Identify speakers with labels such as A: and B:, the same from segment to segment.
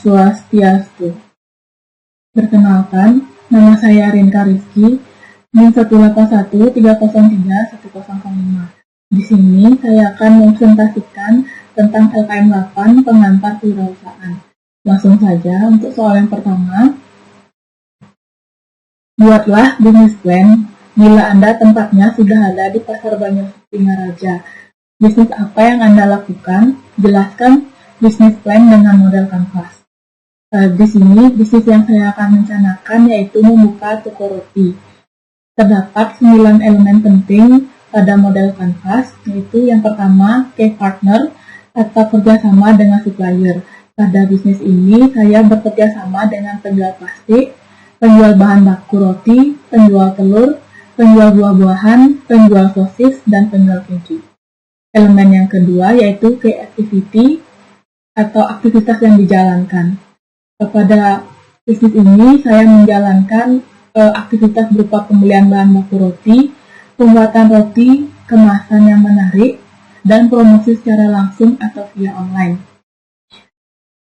A: Swastiastu. Perkenalkan, nama saya Rinka Rizky, NIM 181303105. Di sini saya akan mempresentasikan tentang LKM 8 pengantar kewirausahaan. Langsung saja untuk soal yang pertama. Buatlah bisnis plan bila Anda tempatnya sudah ada di Pasar Banyu-Singaraja. Bisnis apa yang Anda lakukan? Jelaskan bisnis plan dengan model kanvas. Di sini, bisnis yang saya akan rencanakan yaitu membuka toko roti. Terdapat 9 elemen penting pada model kanvas, yaitu yang pertama, key partner atau kerjasama dengan supplier. Pada bisnis ini, saya bekerja sama dengan penjual plastik, penjual bahan baku roti, penjual telur, penjual buah-buahan, penjual sosis, dan penjual keju. Elemen yang kedua yaitu key activity atau aktivitas yang dijalankan. Pada bisnis ini, saya menjalankan aktivitas berupa pembelian bahan baku roti, pembuatan roti, kemasan yang menarik, dan promosi secara langsung atau via online.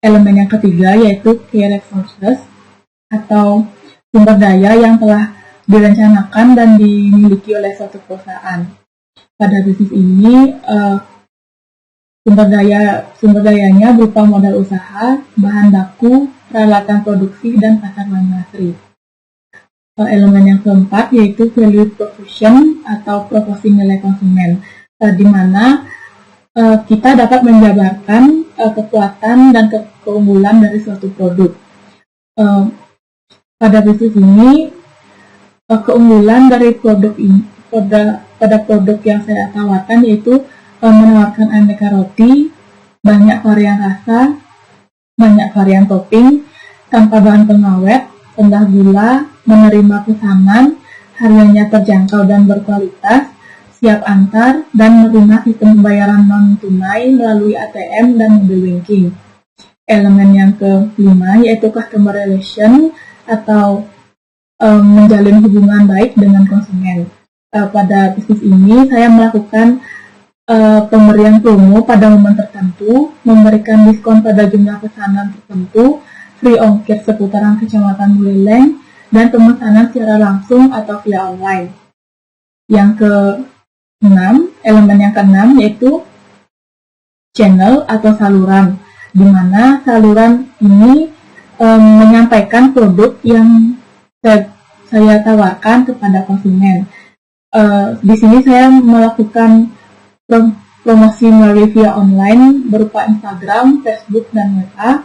A: Elemen yang ketiga yaitu key resources atau sumber daya yang telah direncanakan dan dimiliki oleh suatu perusahaan. Pada bisnis ini, sumber dayanya berupa modal usaha, bahan baku, peralatan produksi, dan pasar manufaktur. Elemen yang keempat yaitu value proposition atau proporsi nilai konsumen, di mana kita dapat menjabarkan kekuatan dan keunggulan dari suatu produk. Pada bisnis ini, keunggulan dari produk ini pada produk yang saya tawarkan yaitu menawarkan aneka roti, banyak varian rasa, banyak varian topping, tanpa bahan pengawet, rendah gula, menerima pesanan, harganya terjangkau dan berkualitas, siap antar, dan menerima sistem pembayaran non-tunai melalui ATM dan mobile banking. Elemen yang kelima yaitu customer relation atau menjalin hubungan baik dengan konsumen. Pada bisnis ini, saya melakukan pemberian promo pada momen tertentu, memberikan diskon pada jumlah pesanan tertentu, free ongkir seputaran Kecamatan Buleleng, dan pemesanan secara langsung atau via online. Elemen yang keenam yaitu channel atau saluran, di mana saluran ini menyampaikan produk yang saya tawarkan kepada konsumen. Di sini saya melakukan promosi melalui via online berupa Instagram, Facebook, dan WA.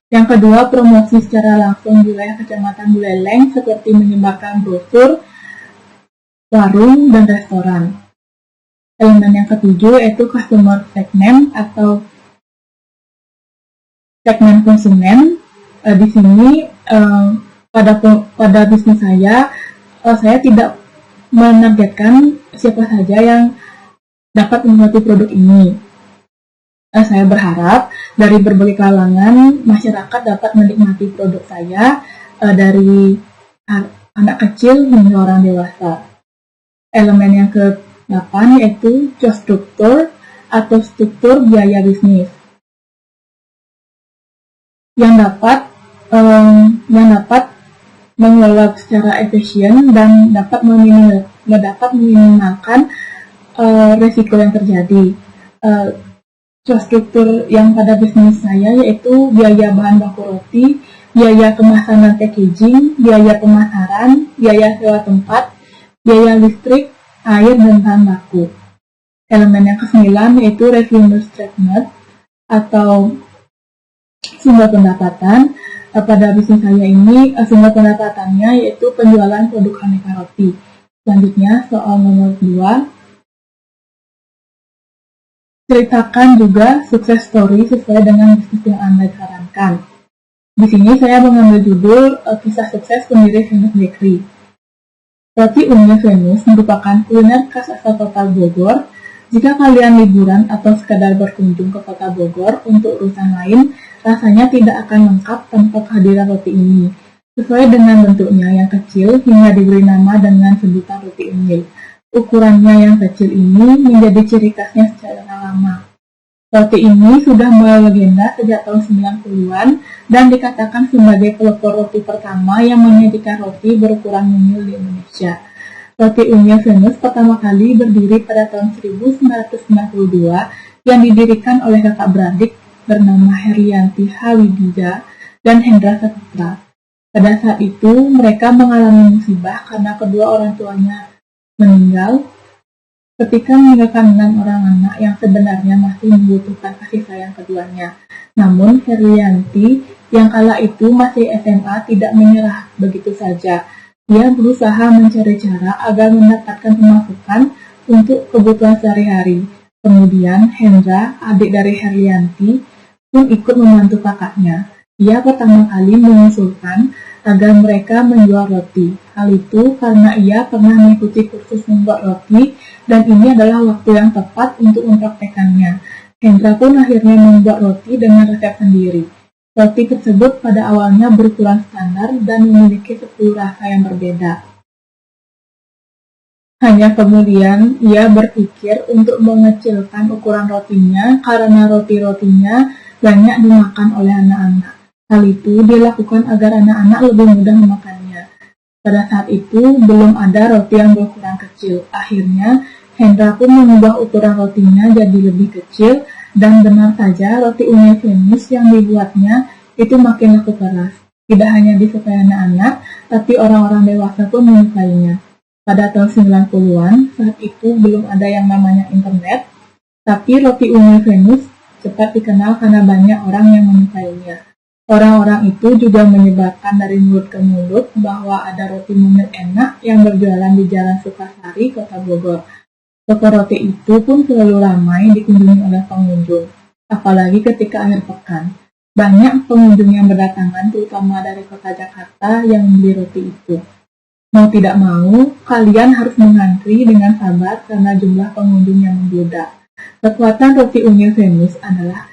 A: Yang kedua, promosi secara langsung di wilayah Kecamatan Buleleng seperti menyebarkan brosur, warung, dan restoran. Elemen yang ketujuh yaitu customer segment atau segmen konsumen. Di sini pada bisnis saya tidak menargetkan siapa saja yang dapat menikmati produk ini. Saya berharap dari berbagai kalangan masyarakat dapat menikmati produk saya, dari anak kecil hingga orang dewasa. Elemen yang ke-8 yaitu cost structure atau struktur biaya bisnis yang dapat mengelola secara efisien dan dapat meminimalkan resiko yang terjadi. Cost struktur yang pada bisnis saya yaitu biaya bahan baku roti, biaya kemasan dan packaging, biaya pemasaran, biaya sewa tempat, biaya listrik, air, dan bahan baku. Elemen yang ke-9 yaitu revenue statement atau sumber pendapatan. Pada bisnis saya ini, sumber pendapatannya yaitu penjualan produk aneka roti. Selanjutnya, soal nomor 2. Ceritakan juga sukses story sesuai dengan bisnis yang Anda sarankan. Di sini saya mengambil judul kisah sukses pendiri Venus Bakery. Roti Unggul Venus merupakan kuliner khas asal kota Bogor. Jika kalian liburan atau sekadar berkunjung ke kota Bogor untuk urusan lain, rasanya tidak akan lengkap tanpa kehadiran roti ini. Sesuai dengan bentuknya yang kecil hingga diberi nama dengan sebutan roti unggul. Ukurannya yang kecil ini menjadi ciri khasnya secara lama. Roti ini sudah melegenda sejak tahun 90-an dan dikatakan sebagai pelopor roti pertama yang menyajikan roti berukuran mungil di Indonesia. Roti unyil Venus pertama kali berdiri pada tahun 1992 yang didirikan oleh kakak beradik bernama Herianti Hawidija dan Hendra Saputra. Pada saat itu, mereka mengalami musibah karena kedua orang tuanya meninggal ketika meninggalkan 6 orang anak yang sebenarnya masih membutuhkan kasih sayang keduanya. Namun, Herianti yang kala itu masih SMA tidak menyerah begitu saja. Dia berusaha mencari cara agar mendapatkan pemasukan untuk kebutuhan sehari-hari. Kemudian, Hendra, adik dari Herianti, pun ikut membantu kakaknya. Ia pertama kali mengusulkan agar mereka menjual roti. Hal itu karena ia pernah mengikuti kursus membuat roti dan ini adalah waktu yang tepat untuk mempraktekannya. Hendra pun akhirnya membuat roti dengan resep sendiri. Roti tersebut pada awalnya berukuran standar dan memiliki 10 rasa yang berbeda. Hanya kemudian ia berpikir untuk mengecilkan ukuran rotinya karena roti-rotinya banyak dimakan oleh anak-anak. Hal itu dilakukan agar anak-anak lebih mudah memakannya. Pada saat itu belum ada roti yang berukuran kecil. Akhirnya Hendra pun mengubah ukuran rotinya jadi lebih kecil dan benar saja roti unyil Venus yang dibuatnya itu makin laku keras. Tidak hanya disukai anak-anak, tapi orang-orang dewasa pun menyukainya. Pada tahun 90-an, saat itu belum ada yang namanya internet, tapi roti unyil Venus cepat dikenal karena banyak orang yang menyukainya. Orang-orang itu juga menyebarkan dari mulut ke mulut bahwa ada roti mungil enak yang berjualan di Jalan Sukasari, Kota Bogor. Toko roti itu pun selalu ramai dikunjungi oleh pengunjung, apalagi ketika akhir pekan. Banyak pengunjung yang berdatangan, terutama dari kota Jakarta, yang membeli roti itu. Mau tidak mau, kalian harus mengantri dengan sabar karena jumlah pengunjung yang membludak. Kekuatan roti unyil Venus adalah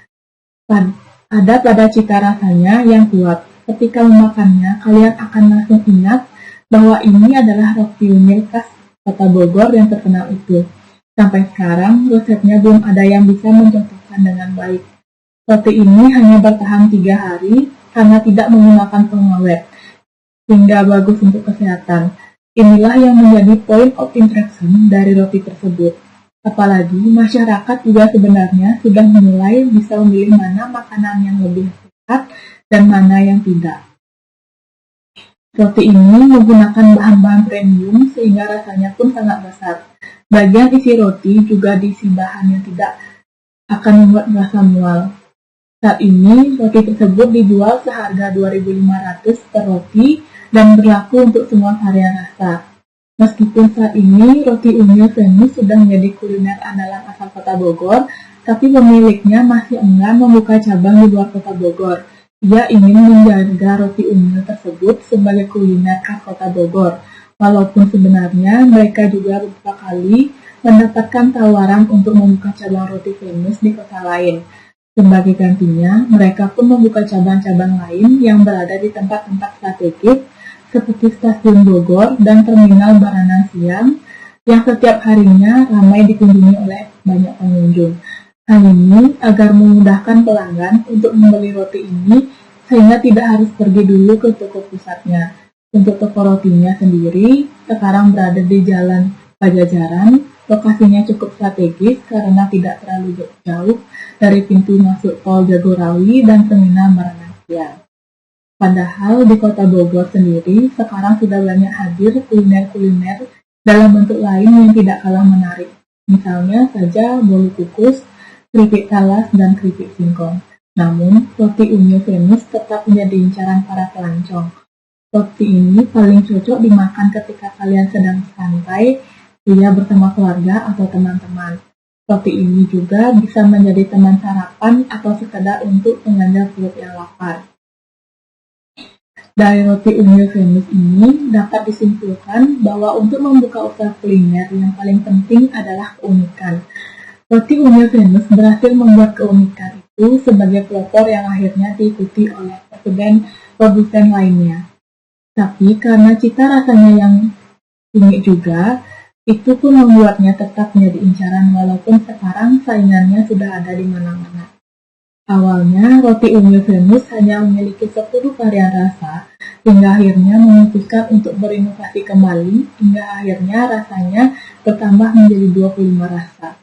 A: ada pada cita rasanya yang kuat. Ketika memakannya, kalian akan langsung ingat bahwa ini adalah roti unyil khas Kota Bogor yang terkenal itu. Sampai sekarang, resepnya belum ada yang bisa mencontohkan dengan baik. Roti ini hanya bertahan 3 hari karena tidak menggunakan pengawet, sehingga bagus untuk kesehatan. Inilah yang menjadi point of interaction dari roti tersebut. Apalagi, masyarakat juga sebenarnya sudah mulai bisa memilih mana makanan yang lebih sehat dan mana yang tidak. Roti ini menggunakan bahan-bahan premium sehingga rasanya pun sangat besar. Bagian isi roti juga diisi bahan yang tidak akan membuat rasa mual. Saat ini, roti tersebut dijual seharga 2.500 per roti dan berlaku untuk semua varian rasa. Meskipun saat ini roti unyil Venus sudah menjadi kuliner andalan asal Kota Bogor, tapi pemiliknya masih enggan membuka cabang di luar Kota Bogor. Ia ingin menjaga roti unyil tersebut sebagai kuliner khas Kota Bogor. Walaupun sebenarnya mereka juga beberapa kali mendapatkan tawaran untuk membuka cabang roti Venus di kota lain. Sebagai gantinya, mereka pun membuka cabang-cabang lain yang berada di tempat-tempat strategis seperti Stasiun Bogor dan Terminal Baranang Siang yang setiap harinya ramai dikunjungi oleh banyak pengunjung. Hal ini agar memudahkan pelanggan untuk membeli roti ini sehingga tidak harus pergi dulu ke toko pusatnya. Untuk toko rotinya sendiri, sekarang berada di Jalan Pajajaran. Lokasinya cukup strategis karena tidak terlalu jauh dari pintu masuk Tol Jagorawi dan Terminal Baranang Siang. Padahal di Kota Bogor sendiri, sekarang sudah banyak hadir kuliner-kuliner dalam bentuk lain yang tidak kalah menarik. Misalnya saja bolu kukus, keripik talas, dan keripik singkong. Namun, roti unyil Venus tetap menjadi incaran para pelancong. Roti ini paling cocok dimakan ketika kalian sedang santai, bersama keluarga atau teman-teman. Roti ini juga bisa menjadi teman sarapan atau sekedar untuk mengganjal perut yang lapar. Dari roti unyil Venus ini dapat disimpulkan bahwa untuk membuka usaha kuliner yang paling penting adalah keunikan. Roti unyil Venus berhasil membuat keunikan itu sebagai pelopor yang akhirnya diikuti oleh produsen lainnya. Tapi karena cita rasanya yang unik juga, Itu pun membuatnya tetap menjadi incaran walaupun sekarang saingannya sudah ada di mana-mana. Awalnya, roti ungu Venus hanya memiliki 10 varian rasa, hingga akhirnya memutuskan untuk berinovasi kembali, hingga akhirnya rasanya bertambah menjadi 25 rasa.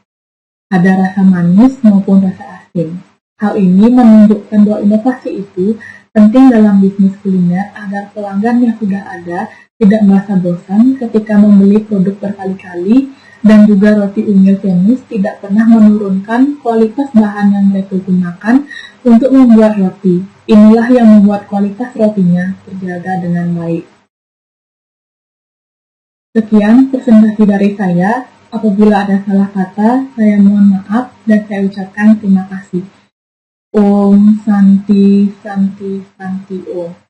A: Ada rasa manis maupun rasa asin. Hal ini menunjukkan bahwa inovasi itu penting dalam bisnis kuliner agar pelanggan yang sudah ada tidak merasa bosan ketika membeli produk berkali-kali, dan juga roti ungu Venus tidak pernah menurunkan kualitas bahan yang mereka gunakan untuk membuat roti. Inilah yang membuat kualitas rotinya terjaga dengan baik. Sekian presentasi dari saya. Apabila ada salah kata, saya mohon maaf dan saya ucapkan terima kasih. Om Santi Santi Santi Om.